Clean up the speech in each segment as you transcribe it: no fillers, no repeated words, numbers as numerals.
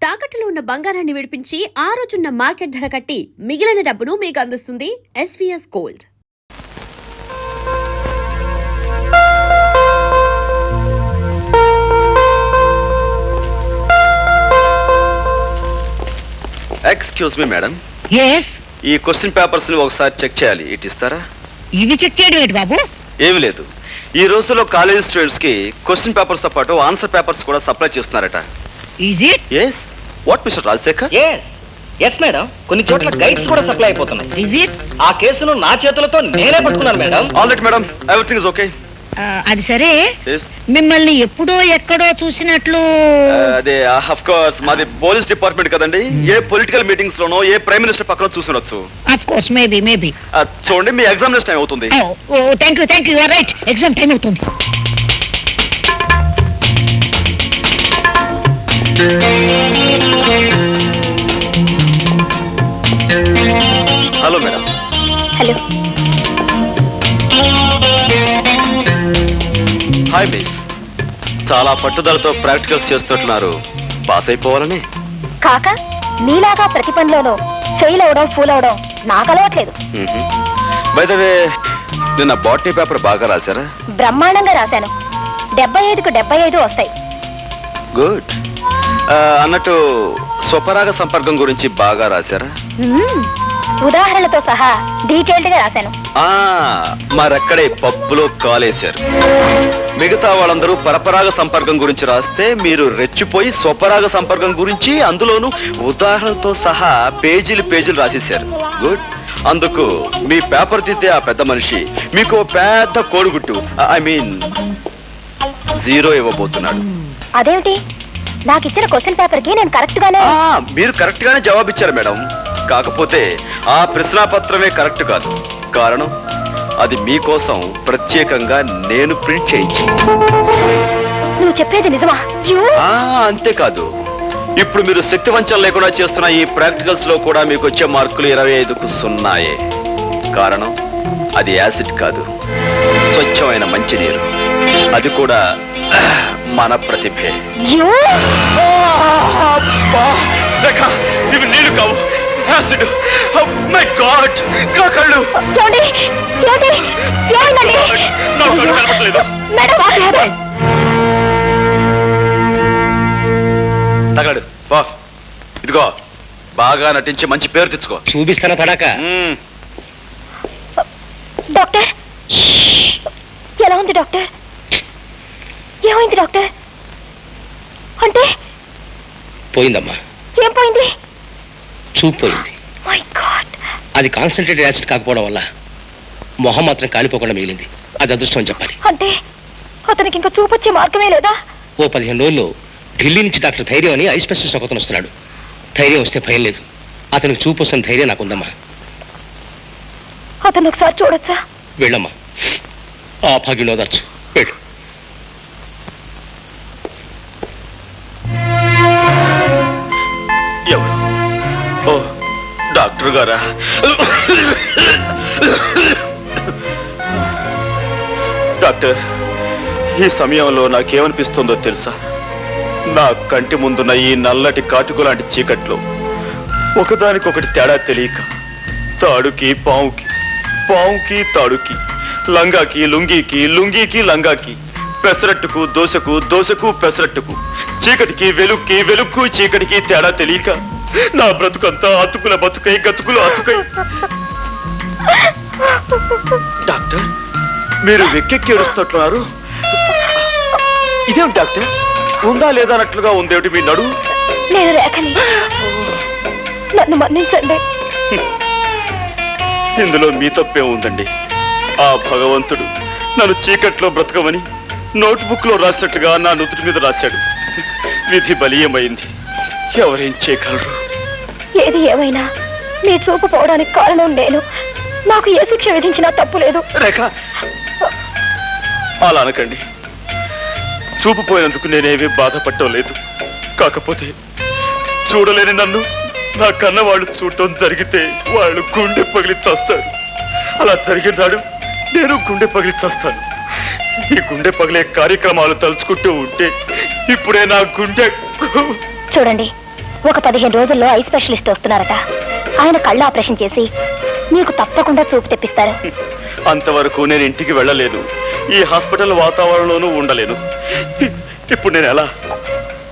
తాకట్టులో ఉన్న బంగారాన్ని విడిపించి ఆ రోజున్న మార్కెట్ ధర కట్టి మిగిలిన డబ్బును మీకు అందిస్తుంది SVS Gold. Excuse me madam. yes ఈ క్వశ్చన్ పేపర్స్ ని ఒకసారి చెక్ చేయాలి. ఇటు ఇస్తారా? ఇవి చెక్ చేయడం ఏంటి బాబు? ఏమి లేదు, ఈ రోజుల్లో కాలేజ్ స్టూడెంట్స్ కి క్వశ్చన్ పేపర్స్ తో పాటు ఆన్సర్ పేపర్స్ కూడా సప్లై చేస్తున్నారట. Is it? Yes. What mister Rajasekhar? Yes madam, కొన్ని చోట్ల గైడ్స్ కూడా సప్లై అయిపోతున్నాయి. Is it? ఆ కేసును నా చేతులతో నేనే పట్టుకున్నాను మేడం. All right madam, everything is okay. అది సరే, మిమ్మల్ని ఎప్పుడో ఎక్కడో చూసినట్లు. అదే ఆఫ్ కోర్స్ మాది పోలీస్ డిపార్ట్మెంట్ కదండి. ఏ పొలిటికల్ మీటింగ్స్ లోనో ఏ ప్రైమ్ మినిస్టర్ పక్కన చూసినొచ్చు. Of course, maybe. చూడండి, మీ ఎగ్జామినేషన్ టైం అవుతుంది. Thank you right, exam time అవుతుంది. Hello madam. Hello. Hi miss. చాలా పట్టుదలతో ప్రాక్టికల్స్ చేస్తున్నారు. పాస్ అయిపోవాలని. కాక నీలాగా ప్రతి పనిలోనూ ఫెయిల్ అవడం ఫూల్ అవడం నాకు అలవాట్లేదు. బై ద వే, నిన్న బాటనీ పేపర్ బాగా రాశారా? బ్రహ్మాండంగా రాశాను. 75కు 75 వస్తాయి. గుడ్. అన్నట్టు స్వపరాగ సంపర్కం గురించి బాగా రాశారా? ఉదాహరణతో సహా డీటెయిల్డ్ గా రాశాను. మరక్కడే పప్పులో కాలేశారు. మిగతా వాళ్ళందరూ పరపరాగ సంపర్కం గురించి రాస్తే మీరు రెచ్చిపోయి స్వపరాగ సంపర్కం గురించి అందులోనూ ఉదాహరణతో సహా పేజీలు రాసేశారు. గుడ్. అందుకు మీ పేపర్ తీస్తే ఆ పెద్ద మనిషి మీకు పెద్ద కోడిగుట్టు, ఐ మీన్ 0 ఇవ్వబోతున్నాడు. అదేమిటి? నాకు ఇచ్చిన క్వశ్చన్ పేపర్ కి నేను కరెక్ట్ గానే. మీరు కరెక్ట్ గానే జవాబిచ్చారు మేడం. కాకపోతే ఆ ప్రశ్నాపత్రమే కరెక్ట్ కాదు. కారణం, అది మీకోసం ప్రత్యేకంగా నేను ప్రింట్ చేయించి. నువ్వు చెప్పేది నిజమా? అంతేకాదు, ఇప్పుడు మీరు శక్తి వంచన లేకుండా చేస్తున్న ఈ ప్రాక్టికల్స్ లో కూడా మీకు వచ్చే మార్కులు 25కు 0. కారణం, అది యాసిడ్ కాదు, స్వచ్ఛమైన మంచినీరు. అది కూడా మన ప్రతిభే. ఇవి నీళ్లు కావు, యాసిడ్. మై గాడ్, నా కళ్ళు. తగలడు బాస్. ఇదిగో, బాగా నటించి మంచి పేరు తెచ్చుకో. చూపిస్తాను పడాక. డాక్టర్, ఎలా ఉంది డాక్టర్? ఏమైంది డాక్టర్? అంటే పోయిందమ్మా. ఏం పోయింది? చూపు పోయింది. My God. అది కాన్సన్ట్రేటెడ్ యాసిడ్ కాకపోవడం వల్ల మొహం మాత్రం కాలిపోకుండా మిగిలింది. అది అదృష్టం అని చెప్పాలి. అంటే అతనికి ఇంకా చూపొచ్చే మార్గమే లేదా? ఓ 15 రోజుల్లో ఢిల్లీ నుంచి డాక్టర్ ధైర్యం అని ఐ స్పెషలిస్ట్ ఒకతను వస్తున్నాడు. ధైర్యం వస్తే భయం లేదు. అతనికి చూపు వస్తున్న ధైర్యం నాకుందమ్మా. అతను ఒకసారి చూడొచ్చా? వెళ్ళమ్మా, ఆ భాగ్యం ఓదార్చు. వెళ్ళు. ఎవరు? ఓ, డాక్టర్ గారా? డాక్టర్, ఈ సమయంలో నాకేమనిపిస్తుందో తెలుసా? నా కంటి ముందున్న ఈ నల్లటి కాటుకు లాంటి చీకట్లో ఒకదానికొకటి తేడా తెలియక తాడుకి పావుకి, పావుకి తాడుకి, లంగాకి లుంగీకి, లుంగీకి లంగాకి, పెసరట్టుకు దోశకు, దోశకు పెసరట్టుకు, చీకటికి వెలుక్కి, వెలుక్కు చీకటికి తేడా తెలియక నా బ్రతుకంతా అతుకుల బతుకై, గతుకులు అతుకై. డాక్టర్, మీరు వెక్కెక్కి ఏడుస్తున్నారు. ఇదేమిటి డాక్టర్? ఉందా లేదా అన్నట్లుగా ఉందేమిటి మీ నడు? నేను రేఖని, నన్ను మన్నించండి. ఇందులో మీ తప్పే ఉందండి. ఆ భగవంతుడు నన్ను చీకట్లో బ్రతకమని నోట్బుక్ లో రాసినట్టుగా నా నుదుటి మీద రాశాడు. విధి బలీయమైంది. ఎవరేం చేయగలరు? ఏది ఏమైనా నీ చూపు పోవడానికి కారణం నేను. నాకు ఏ శిక్ష విధించినా తప్పు లేదు. రేఖ, అలా అనకండి. చూపు పోయినందుకు నేనేమీ బాధపడటం లేదు. కాకపోతే చూడలేని నన్ను నా కన్న వాళ్ళు చూడటం జరిగితే వాళ్ళు గుండె పగిలి చస్తారు. అలా జరిగినాడు నేను గుండె పగిలి చస్తాను. ఈ గుండె పగిలే కార్యక్రమాలు తలుచుకుంటూ ఉంటే ఇప్పుడే నా గుండె. చూడండి, ఒక 15 రోజుల్లో ఐ స్పెషలిస్ట్ వస్తున్నారట. ఆయన కళ్ళ ఆపరేషన్ చేసి మీకు తప్పకుండా చూపు తెప్పిస్తారు. అంతవరకు నేను ఇంటికి వెళ్ళలేదు, ఈ హాస్పిటల్ వాతావరణంలోనూ ఉండలేను. ఇప్పుడు నేను ఎలా?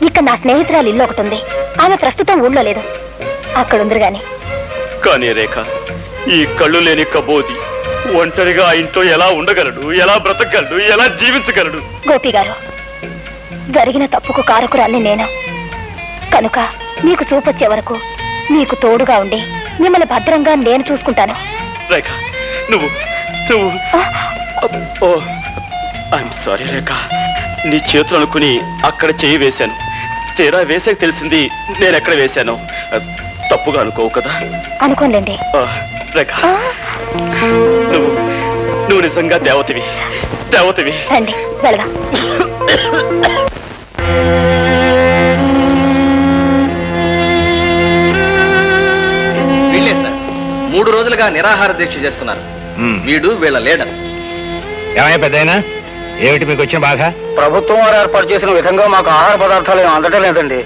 ఇక్కడ నా స్నేహితురాలు ఇల్లు ఒకటి ఉంది. ఆమె ప్రస్తుతం ఊళ్ళో లేదు, అక్కడ ఉందరు గాని. కానీ రేఖ, ఈ కళ్ళు లేని కబోది ఒంటరిగా ఆ ఇంట్లో ఎలా ఉండగలడు, ఎలా బ్రతకగలడు, ఎలా జీవించగలడు? గోపి గారు, జరిగిన తప్పుకు కారకురాల్ని నేను. కనుక మీకు చూపొచ్చే వరకు మీకు తోడుగా ఉండి మిమ్మల్ని భద్రంగా నేను చూసుకుంటాను. రేఖ, నువ్వు ఐఎమ్ సారీ రేఖ, నీ చేతులు అనుకుని అక్కడ చేయి వేశాను. తీరా వేసాక తెలిసింది నేను ఎక్కడ వేశాను. తప్పుగా అనుకోవు కదా? అనుకోలేండి. రేఖ, నువ్వు నిజంగా దేవతవి. రండి వెళదాం. వీళ్ళే సార్ 3 రోజులుగా నిరాహార దీక్ష చేస్తున్నారు. వీడు వీళ్ళ లీడర్. ఏమయ్యా పెద్దయినా, ఏమిటి మీకు వచ్చిన బాధ? ప్రభుత్వం వారు ఏర్పాటు చేసిన విధంగా మాకు ఆహార పదార్థాలు ఏమి అందటం లేదండి.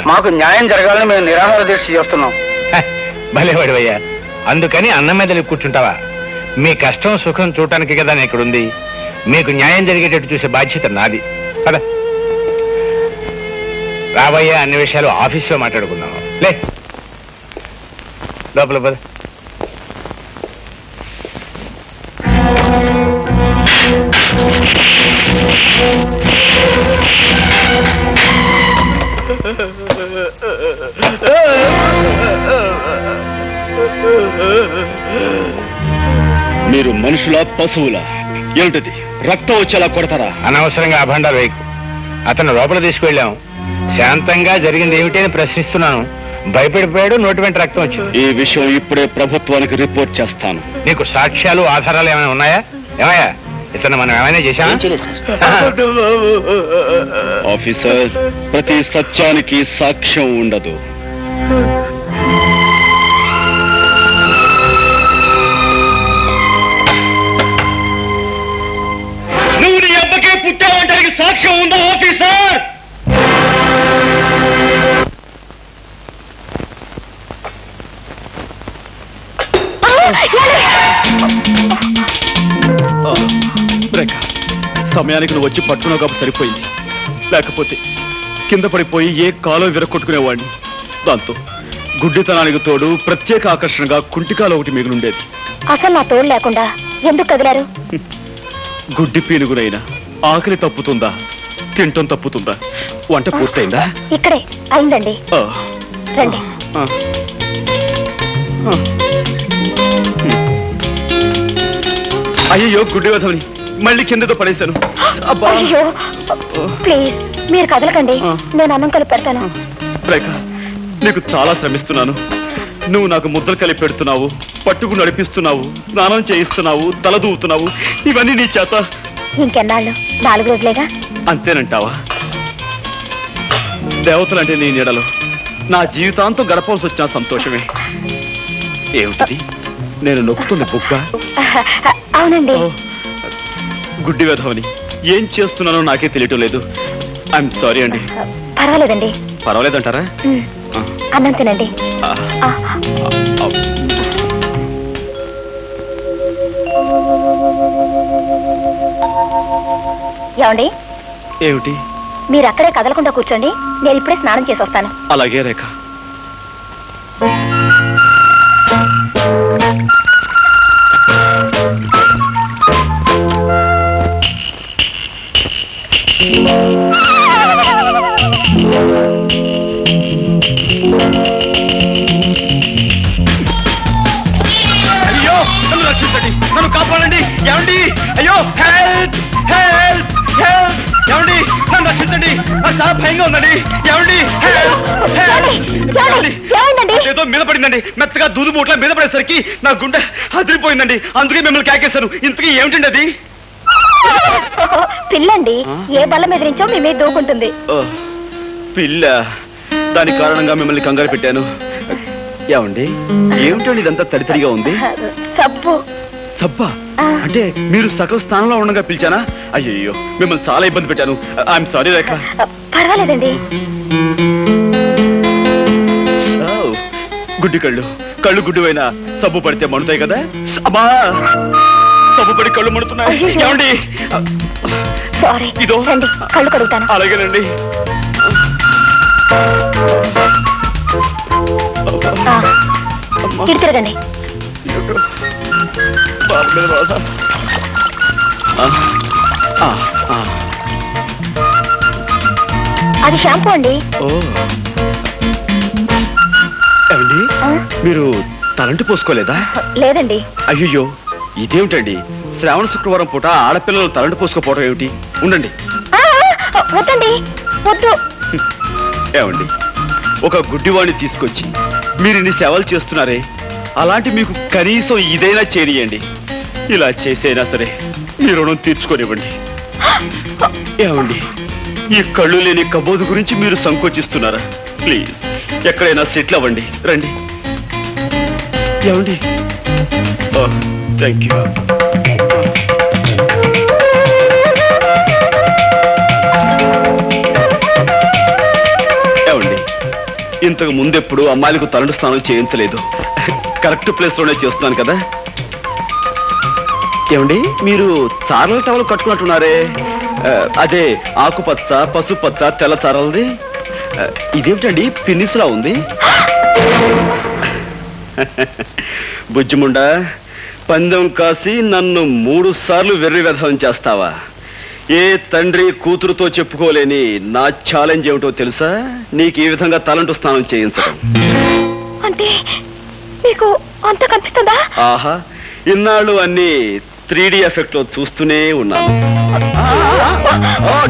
మాకు న్యాయం జరగాలని మేము నిరాహార దీక్ష చేస్తున్నాం. భలేవాడివయ్యా, అందుకని అన్నం మీద కూర్చుంటావా? మీ కష్టం సుఖం చూడటానికి కదా నేను ఇక్కడుంది. మీకు న్యాయం జరిగేటట్టు చూసే బాధ్యత నాది. పద రాబోయే అన్ని విషయాలు ఆఫీస్లో మాట్లాడుకుందాం. లే లోపల పద. మీరు మనుషుల పశువుల? ఏమిటది? రక్తం వచ్చేలా కొడతారా? అనవసరంగా అభండాలు వేయకు. అతను లోపల తీసుకువెళ్ళాం. శాంతంగా జరిగింది ఏమిటి అని ప్రశ్నిస్తున్నాను. భయపడిపోయాడు, నోటి వెంట రక్తం వచ్చింది. ఈ విషయం ఇప్పుడే ప్రభుత్వానికి రిపోర్ట్ చేస్తాను. నీకు సాక్ష్యాలు ఆధారాలు ఏమైనా ఉన్నాయా? ఏమయ్యా, ఇతను మనం ఏమైనా చేశామా? ఆఫీసర్, ప్రతి సత్యానికి సాక్ష్యం ఉండదు. నువ్వు నీ అబ్బకే పుట్టావంటానికి సాక్ష్యం ఉందా ఆఫీసర్? సమయానికి నువ్వు వచ్చి పట్టుకున్నావు కాబట్టి సరిపోయింది. లేకపోతే కింద పడిపోయి ఏ కాలం విరగొట్టుకునేవాడిని. దాంతో గుడ్డితనానికి తోడు ప్రత్యేక ఆకర్షణగా కుంటికాలు ఒకటి మిగిలిండేది. అసలు నా తోడు లేకుండా ఎందుకు కదిలారు? గుడ్డి పీనుగునైనా ఆకలి తప్పుతుందా, తింటం తప్పుతుందా? వంట పూర్తయిందా? ఇక్కడే అయిందండి. రండి. అయ్యో, గుడ్డి వధవని మళ్ళీ కిందతో పడేశాను. అయ్యో ప్లీజ్ మీరు కదలకండి, నేను అన్నం కలిపి పెడతాను. రేఖ, నీకు చాలా శ్రమిస్తున్నాను. నువ్వు నాకు ముద్దలు కలిపి పెడుతున్నావు, పట్టుకు నడిపిస్తున్నావు, స్నానం చేయిస్తున్నావు, తల దూవుతున్నావు. ఇవన్నీ నీ చేత. ఇంకెన్నాళ్ళు? 4 రోజులేగా. అంతేనంటావా? దేవతలంటే నీ నీడలో నా జీవితాంతం గడపవలసి వచ్చిన సంతోషమే. ఏమిటది? నేను నొక్కుతుంది బుక్క? అవునండి. గుడ్డి వెధవని ఏం చేస్తున్నానో నాకే తెలియటం లేదు. ఐఎమ్ సారీ అండి. పర్వాలేదండి. పర్వాలేదంటారా? అన్నం తినండి. ఏమండి? ఏమిటి? మీరు అక్కడే కదలకుండా కూర్చోండి, నేను ఇప్పుడే స్నానం చేసి వస్తాను. అలాగే రేఖ. అయ్యో, నన్ను రక్షించండి, నన్ను కాపాడండి. ఏమండి? అయ్యో, హెల్ప్ హెల్ప్ హెల్ప్! ఏమండి, నన్ను రక్షించండి, నాకు చాలా భయంగా ఉందండి. ఏమండి? ఏదో మీద పడిందండి, మెత్తగా దూదు మూట్ల మీద పడేసరికి నా గుండె అదిరిపోయిందండి. అందుకే మిమ్మల్ని కేకేశాను. ఇంతకీ ఏమిటండి అది? పిల్లండి, ఏ బల్ల మీద నుంచో మీ మీద దూకుంటుంది. పిల్ల? దాని కారణంగా మిమ్మల్ని కంగారు పెట్టాను. ఏమండి, ఏమిటండి ఇదంతా తడితడిగా ఉంది? సబ్బు. సబ్బా? అంటే మీరు సగం స్థానంలో ఉండగా పిలిచానా? అయ్యో, మిమ్మల్ని చాలా ఇబ్బంది పెట్టాను. ఐఎమ్ సారీ రేఖ. పర్వాలేదండి. గుడ్డి కళ్ళు కళ్ళు గుడ్డువైనా సబ్బు పడితే మండుతాయి కదా. అమ్మా సబ్బు పడి కళ్ళు మండుతున్నాయి. ఏమండి సారీ, ఇదో రండి కళ్ళు కడుగుతాను. అలాగేనండి. ఇటు తిరగండి. బాధ మీద బాధ. అది షాంపూ అండి. ఓ ఏమండి మీరు తలంటి పోసుకోలేదా? లేదండి. అయ్యో ఇదేమిటండి, శ్రావణ శుక్రవారం పూట ఆడపిల్లలు తలంటి పోసుకోపోవడం ఏమిటి? ఉండండి. వద్దండి, వద్దు. ఏమండి, ఒక గుడ్డివాణ్ణి తీసుకొచ్చి మీరు ఇన్ని సేవలు చేస్తున్నారే, అలాంటి మీకు కనీసం ఇదైనా చేయనియండి. ఇలా చేసైనా సరే మీ రుణం తీర్చుకోనివ్వండి. ఏమండి, ఈ కళ్ళు లేని కబోదు గురించి మీరు సంకోచిస్తున్నారా? ప్లీజ్ ఎక్కడైనా సెటిల్ అవ్వండి. రండి. ఏమండి, థ్యాంక్ యూ. ఏమండి, ఇంతకు ముందెప్పుడు అమ్మాయిలకు తలంటు స్నానం చేయించలేదు. కరెక్ట్ ప్లేస్ లోనే చేస్తున్నాను కదా. ఏమండి, మీరు చారల టవల్ కట్టుకున్నట్టున్నారే, అదే ఆకుపచ్చ పసుపచ్చ తెల్ల చారలది. ఇదేమిటండి పిన్నిసులా ఉంది? బుజ్జిముండా, పందెం కాసి నన్ను 3 సార్లు వెర్రి వ్యధం చేస్తావా? ఏ తండ్రి కూతురుతో చెప్పుకోలేని నా ఛాలెంజ్ ఏమిటో తెలుసా? నీకు ఈ విధంగా తలంటు స్నానం చేయించడం. అంటే మీకు అంత కనిపిస్తుందా? ఆహా, ఇన్నాళ్ళు అన్ని 3D ఎఫెక్ట్ లో చూస్తూనే ఉన్నాను.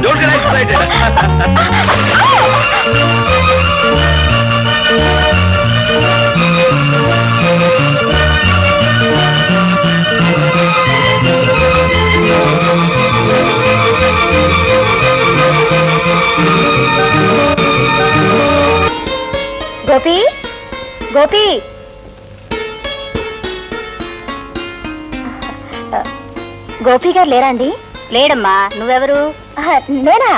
Don't get excited. Gopi, Gopi, Gopi గారు లేరా అండి? లేడమ్మా. నువ్వెవరు? నేనా?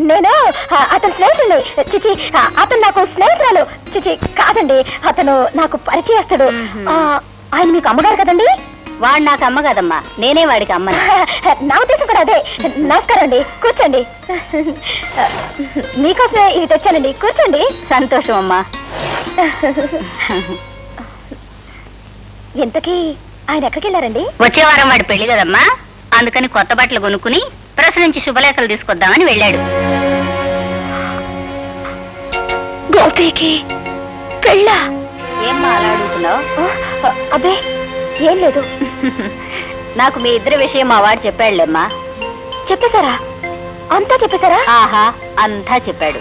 నేను అతను స్నేహితుడు. చిచి, అతను నాకు స్నేహితురాలు. చిచి కాదండి, అతను నాకు పరిచయస్తుడు. ఆయన మీకు అమ్మగారు కదండి? వాడు నాకు అమ్మ కదమ్మా, నేనే వాడికి అమ్మ. నా ఉద్దేశం కూడా అదే. నమస్కారం అండి, కూర్చోండి. మీకోసమే ఇవి తెచ్చానండి, కూర్చోండి. సంతోషం అమ్మా. ఇంతకీ ఆయన ఎక్కడికి వెళ్ళారండి? వచ్చే వారం వాడి పెళ్లి కదమ్మా, అందుకని కొత్త బట్టలు కొనుక్కుని ప్రెస్ నుంచి శుభలేఖలు తీసుకొద్దామని వెళ్ళాడు. గోపికి పెళ్ళా? ఏమ్మా అలా అడుగుతున్నావు? అబ్బే ఏం లేదు. నాకు మీ ఇద్దరి విషయం మా వాడు చెప్పాడులేమ్మా. చెప్పేశారా? అంతా చెప్పేశారా? ఆహా, అంతా చెప్పాడు.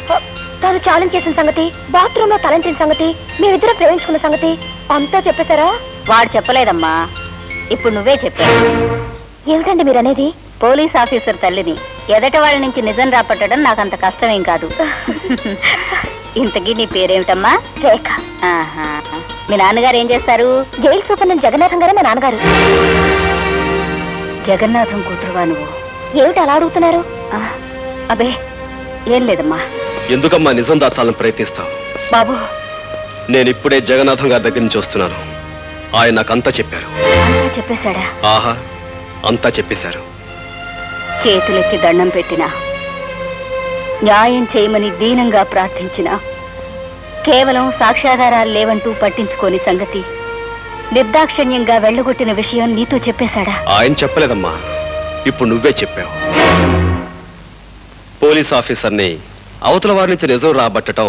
తాను ఛాలెంజ్ చేసిన సంగతి, బాత్రూమ్ లో తలంచిన సంగతి, మీరిద్దరు ప్రేమించుకున్న సంగతి అంతా చెప్పేశారా? వాడు చెప్పలేదమ్మా, ఇప్పుడు నువ్వే చెప్పావు. ఏమిటండి మీరు అనేది? పోలీస్ ఆఫీసర్ తల్లిని ఎదట వాళ్ళ నుంచి నిజం రాపట్టడం నాకు అంత కష్టమేం కాదు. ఇంతకీ నీ పేరేమిటమ్మా? రేఖ. ఆహా, మీ నాన్నగారు ఏం చేస్తారు? జైలు సూపరింటెండెంట్ జగన్నాథం గారే మా నాన్నగారు. జగన్నాథం కూతురువా నువ్వు? ఏమిటి అలా అడుగుతున్నారు? అబే ఏం లేదమ్మా. ఎందుకమ్మా నిజం దాచాలని ప్రయత్నిస్తావు? బాబు, నేను ఇప్పుడే జగన్నాథం గారి దగ్గర నుంచి వస్తున్నాను. ఆయన నాకంతా చెప్పారు. అంతా చెప్పేశాడా? ఆహా, అంతా చెప్పేశారు. చేతులెత్తి దండం పెట్టినా, న్యాయం చేయమని దీనంగా ప్రార్థించినా, కేవలం సాక్ష్యాధారాలు లేవంటూ పట్టించుకోని సంగతి, నిర్దాక్షిణ్యంగా వెళ్ళగొట్టిన విషయం నీతో చెప్పేశాడా? ఆయన చెప్పలేదమ్మా, ఇప్పుడు నువ్వే చెప్పావు. పోలీస్ ఆఫీసర్ని అవతల వారి నుంచి నిజం రాబట్టడం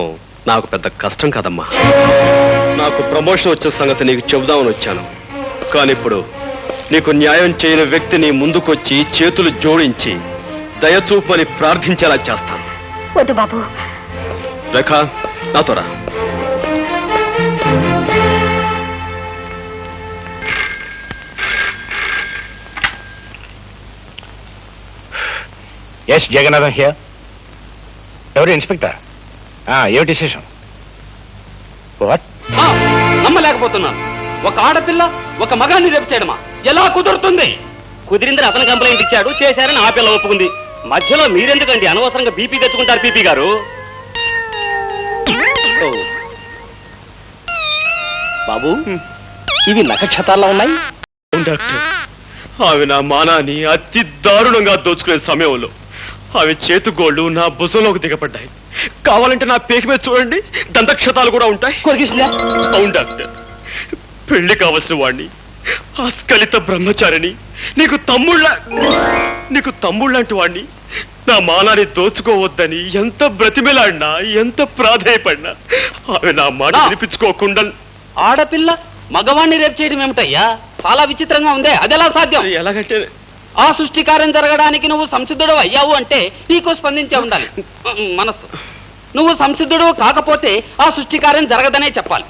నాకు పెద్ద కష్టం కాదమ్మా. నాకు ప్రమోషన్ వచ్చే సంగతి నీకు చెబుదామని వచ్చాను. కానీ ఇప్పుడు నీకు న్యాయం చేయని వ్యక్తిని ముందుకొచ్చి చేతులు జోడించి దయచూపని ప్రార్థించేలా చేస్తాను. వద్దు బాబు. రేఖ, నాతో రా. Yes Jagannatham here. ఎవరు? ఇన్స్పెక్టర్. ఏమిటి విశేషం? వాట్? నమ్మలేకపోతున్నాను. ఒక ఆడపిల్ల ఒక మగాన్ని రేపు చేయడమా? ఎలా కుదురుతుంది? కుదిరిందని అతను కంప్లైంట్ ఇచ్చాడు, చేశారని ఆ పిల్ల ఒప్పుకుంది. మధ్యలో మీరెందుకండి అనవసరంగా బీపీ తెచ్చుకుంటారు? పీపీ గారు బాబు ఇవి నక్షత్రాల్లో ఉన్నాయి. అవును డాక్టర్, ఆమె నా మానాన్ని అతి దారుణంగా దోచుకునే సమయంలో ఆమె చేతుగోళ్లు నా భుజంలోకి దిగబడ్డాయి. కావాలంటే నా పేక మీద చూడండి, దంతక్షతాలు కూడా ఉంటాయి. కొరికిసిందా? అవును డాక్టర్, పెళ్లి కావలసిన వాణ్ణి, ఆస్కలిత బ్రహ్మచారిని, నీకు తమ్ముళ్ళంటి వాణ్ణి నా మానాన్ని దోచుకోవద్దని ఎంత బ్రతిమిలాడినా, ఎంత ప్రాధేయపడినా ఆమె నా మాట వినిపించుకోకుండా. ఆడపిల్ల మగవాణ్ణి రేపు చేయడం ఏమిటయ్యా? చాలా విచిత్రంగా ఉందే. అదెలా సాధ్యం? ఎలాగంటే ఆ సృష్టి కార్యం జరగడానికి నువ్వు సంసిద్ధుడు అయ్యావు అంటే నీకు స్పందించే ఉండాలి మనస్సు. నువ్వు సంసిద్ధుడు కాకపోతే ఆ సృష్టి కార్యం జరగదనే చెప్పాలి.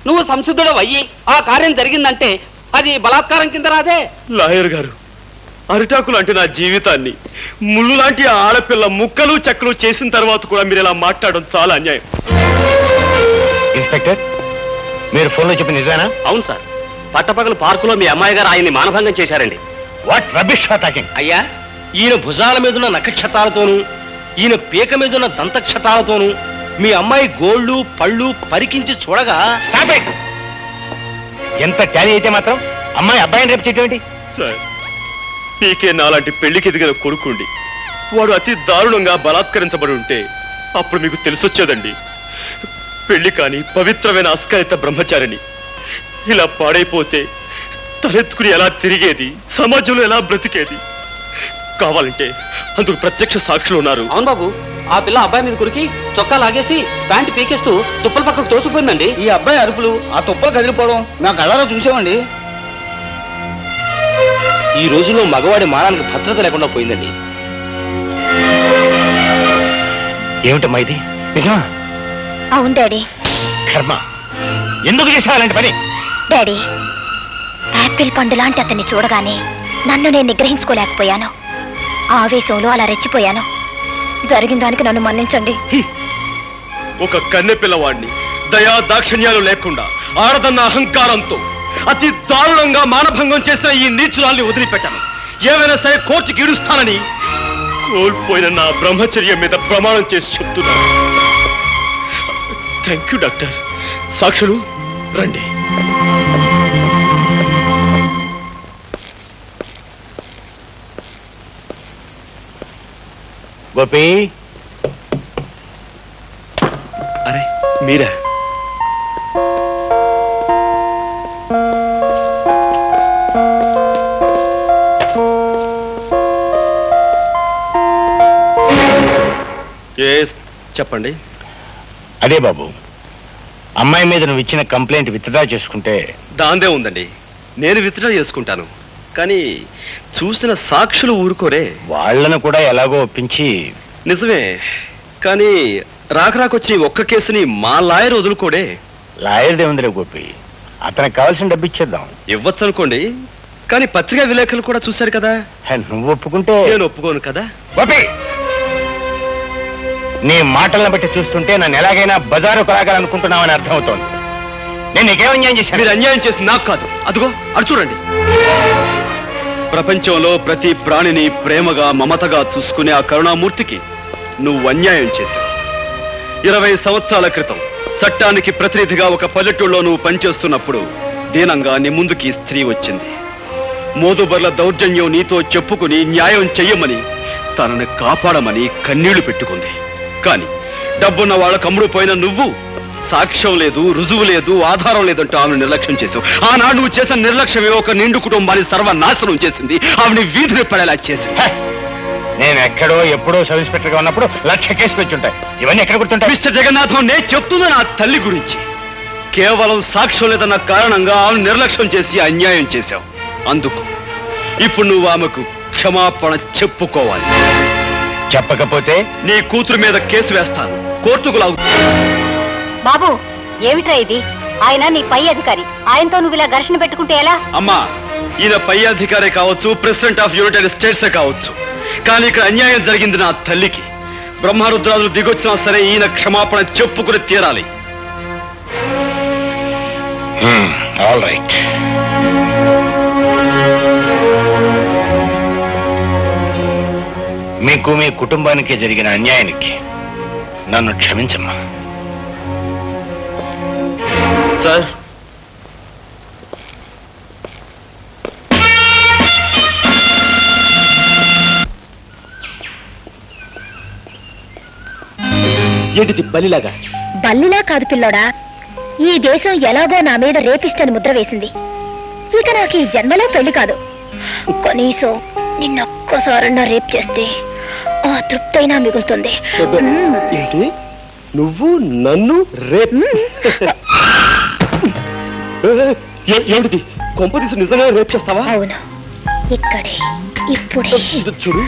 నువ్వు సంసిద్ధుడు అయ్యి ఆ కార్యం జరిగిందంటే అది బలాత్కారం కింద రాదే. లాయర్ గారు, అరిటాకు లాంటి నా జీవితాన్ని ముళ్ళు లాంటి ఆడపిల్ల ముక్కలు చెక్కలు చేసిన తర్వాత కూడా మీరు ఇలా మాట్లాడడం చాలా అన్యాయం. ఇన్స్పెక్టర్, మీరు ఫోన్లో చెప్పిన నిజానా? అవును సార్, పట్టపగలు పార్కులో మీ అమ్మాయి గారు ఆయన్ని మానభంగం చేశారండి. What rubbish talking? అయ్యా, ఈయన భుజాల మీదున్న నక్షత్రాలతోనూ ఈయన పీక మీదున్న దంతక్షతాలతోనూ మీ అమ్మాయి గోళ్ళు పళ్ళు పరికించి చూడగా ఎంత ట్యాలీ అయితే మాత్రం అమ్మాయి అబ్బాయిని రేపు చేయటం ఏంటి? సార్, పీకే నాలాంటి పెళ్లికి ఎదిగిన కొడుకుండి వాడు అతి దారుణంగా బలాత్కరించబడి ఉంటే అప్పుడు మీకు తెలిసొచ్చేదండి. పెళ్లి కాని పవిత్రమైన అస్కలిత బ్రహ్మచారిని ఇలా పాడైపోతే తలెత్తుకుని ఎలా తిరిగేది, సమాజంలో ఎలా బ్రతికేది? కావాలంటే అందుకు ప్రత్యక్ష సాక్షులు ఉన్నారు. అవును బాబు, ఆ పిల్ల అబ్బాయి మీద కురికి చొక్కా లాగేసి ప్యాంటు పీకేస్తూ తుప్పల పక్కకు తోసిపోయిందండి. ఈ అబ్బాయి అరుపులు, ఆ తుప్పలు కదిలిపోవడం నా కళ్ళలో చూసామండి. ఈ రోజుల్లో మగవాడి మానానికి భద్రత లేకుండా పోయిందండి. ఏమిటమ్మా ఇది? నిజమా? అవును డాడీ. కర్మ, ఎందుకు చేసావు అలాంటి పని? డాడీ, యాపిల్ పండు లాంటి అతన్ని చూడగానే నన్ను నేను నిగ్రహించుకోలేకపోయాను. ఆవేశంలో అలా రెచ్చిపోయాను. జరిగిన దానికి నన్ను మన్నించండి. ఒక కన్నె పిల్లవాడిని దయా దాక్షిణ్యాలు లేకుండా ఆడదన్న అహంకారంతో అతి దారుణంగా మానభంగం చేసిన ఈ నీచురాల్ని వదిలిపెట్టాను. ఏమైనా సరే కోర్టుకి ఇడుస్తానని కోల్పోయిన నా బ్రహ్మచర్యం మీద ప్రమాణం చేసి చెప్తున్నాను. Thank you doctor. సాక్షులు రండి. గోపి, అరే మీరా? చెప్పండి. అదే బాబు, అమ్మాయి మీద నువ్వు ఇచ్చిన కంప్లైంట్ విత్డ్రా చేసుకుంటే. దాందే ఉందండి, నేను విత్డ్రా చేసుకుంటాను. కానీ చూసిన సాక్షులు ఊరుకోరే. వాళ్ళను కూడా ఎలాగో ఒప్పించి. నిజమే, కానీ రాకరాకొచ్చి ఒక్క కేసుని మా లాయర్ వదులుకోడే. లాయర్దే ఉందిరే గోపి, అతనికి కావాల్సిన డబ్బు ఇచ్చేద్దాం. ఇవ్వచ్చు అనుకోండి, కానీ పత్రికా విలేకరులు కూడా చూశారు కదా. నువ్వు ఒప్పుకుంటే. నేను ఒప్పుకోను కదా. గోపి, నీ మాటలను బట్టి చూస్తుంటే నన్ను ఎలాగైనా బజారు కొలాగాలనుకుంటున్నావని అర్థమవుతోంది. నేను నీకేం అన్యాయం చేశాను? మీరు అన్యాయం చేసి నాకు కాదు, అదిగో అటు చూడండి. ప్రపంచంలో ప్రతి ప్రాణిని ప్రేమగా మమతగా చూసుకునే ఆ కరుణామూర్తికి నువ్వు అన్యాయం చేశావు. 20 సంవత్సరాల క్రితం చట్టానికి ప్రతినిధిగా ఒక పల్లెటూళ్ళలో నువ్వు పనిచేస్తున్నప్పుడు దీనంగా నీ ముందుకి స్త్రీ వచ్చింది. మోదుబర్ల దౌర్జన్యం నీతో చెప్పుకుని న్యాయం చెయ్యమని, తనని కాపాడమని కన్నీళ్లు పెట్టుకుంది. కాని డబ్బున్న వాళ్ళ కమ్ముడు పోయిన నువ్వు సాక్ష్యం లేదు, రుజువు లేదు, ఆధారం లేదంటూ ఆమెను నిర్లక్ష్యం చేసావు. ఆనాడు నువ్వు చేసిన నిర్లక్ష్యమే ఒక నిండు కుటుంబాన్ని సర్వనాశనం చేసింది, ఆమెని వీధిని పడేలా చేసింది. నేను ఎక్కడో ఎప్పుడో సబ్ ఇన్స్పెక్టర్ గా ఉన్నప్పుడు 1,00,000 కేసులు పెట్టుంటాయి. ఇవన్నీ ఎక్కడ గుర్తుంటాయి? మిస్టర్ జగన్నాథం, నేను చెప్తున్నా నా తల్లి గురించి. కేవలం సాక్ష్యం లేదన్న కారణంగా ఆమెను నిర్లక్ష్యం చేసి అన్యాయం చేశావు. అందుకు ఇప్పుడు నువ్వు ఆమెకు క్షమాపణ చెప్పుకోవాలి. చెప్పకపోతే నీ కూతురు మీద కేసు వేస్తాను, కోర్టుకు లాగు. బాబు, ఏమిట్రా ఇది? ఆయన నీ పై అధికారి, ఆయనతో నువ్వు ఇలా ఘర్షణ పెట్టుకుంటే ఎలా? అమ్మా, ఈయన పై అధికారే కావచ్చు, ప్రెసిడెంట్ ఆఫ్ యునైటెడ్ స్టేట్సే కావచ్చు, కానీ ఇక్కడ అన్యాయం జరిగింది నా తల్లికి. బ్రహ్మరుద్రాదులు దిగొచ్చినా సరే ఈయన క్షమాపణ చెప్పుకుని తీరాలి. All right. మీకు మీ కుటుంబానికి జరిగిన అన్యాయానికి నన్ను క్షమించమ్మా. సార్, ఏంటిది బలిలాగా? బల్లిలా కాదు పిల్లోడా, ఈ దేశం ఎలాగో నా మీద రేపిస్టని ముద్ర వేసింది. ఇక నాకు ఈ జన్మలో పెళ్లి కాదు. కనీసం నిన్నొక్కసారన్నా రేప్ చేస్తే ఆ తృప్తైనా మిగులుతుంది. ఏంటి నువ్వు నన్ను రేప్? ఏమిటిది? కొంపదీసి నిజంగా రేప్ చేస్తావా? అవును, ఇక్కడే ఇప్పుడే. చూడు,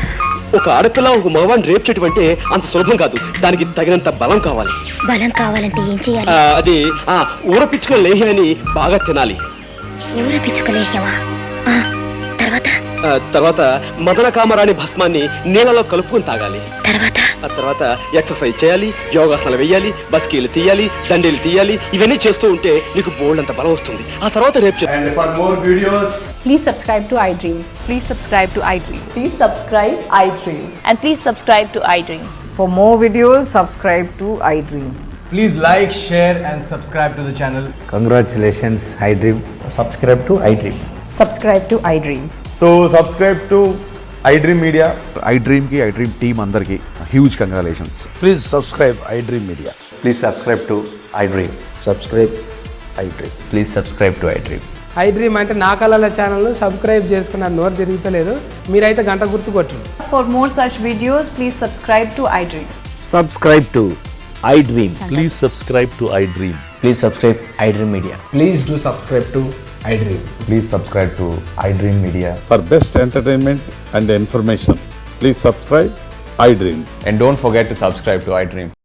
ఒక ఆడపిల్ల ఒక మగవాడిని రేప్ చేయటం అంటే అంత సులభం కాదు. దానికి తగినంత బలం కావాలి. బలం కావాలంటే ఏం చేయాలి? అది ఊరపిచ్చుకో లేహ్యాన్ని బాగా తినాలి. ఊర పిచ్చుకలేహ్యమా? తర్వాత మదన కామరాణి భస్మాన్ని నీళ్ళలో కలుపుకొని తాగాలి. ఆ తర్వాత ఎక్సర్సైజ్ చేయాలి, యోగాసనాలు వేయాలి, బస్కీలు తీయాలి, దండీలు తీయాలి. ఇవన్నీ చేస్తూ ఉంటే నీకు బోల్డ్ అంత బలం వస్తుంది. ఆ తర్వాత రేపు Please subscribe to iDream. Please subscribe to iDream. Please subscribe iDream. And please subscribe to iDream. For more videos, subscribe to iDream. Please like, share and subscribe to the channel. Congratulations, iDream. Subscribe to iDream. Subscribe to iDream. So subscribe to iDream Media. iDream ki iDream team andarki huge congratulations. Please subscribe iDream Media. Please subscribe to iDream. Subscribe iDream. Please subscribe to iDream. iDream అంటే నా కళల channel subscribe చేసుకున్న నోరు తిరుగుతలేదు. మీరైతే గంట గుర్తు కొట్టండి. For more such videos, please subscribe to iDream. Subscribe to iDream. Please subscribe to iDream. Please subscribe iDream Media. Please do subscribe to iDream. Please subscribe to iDream Media. For best entertainment and information, please subscribe iDream. And don't forget to subscribe to iDream.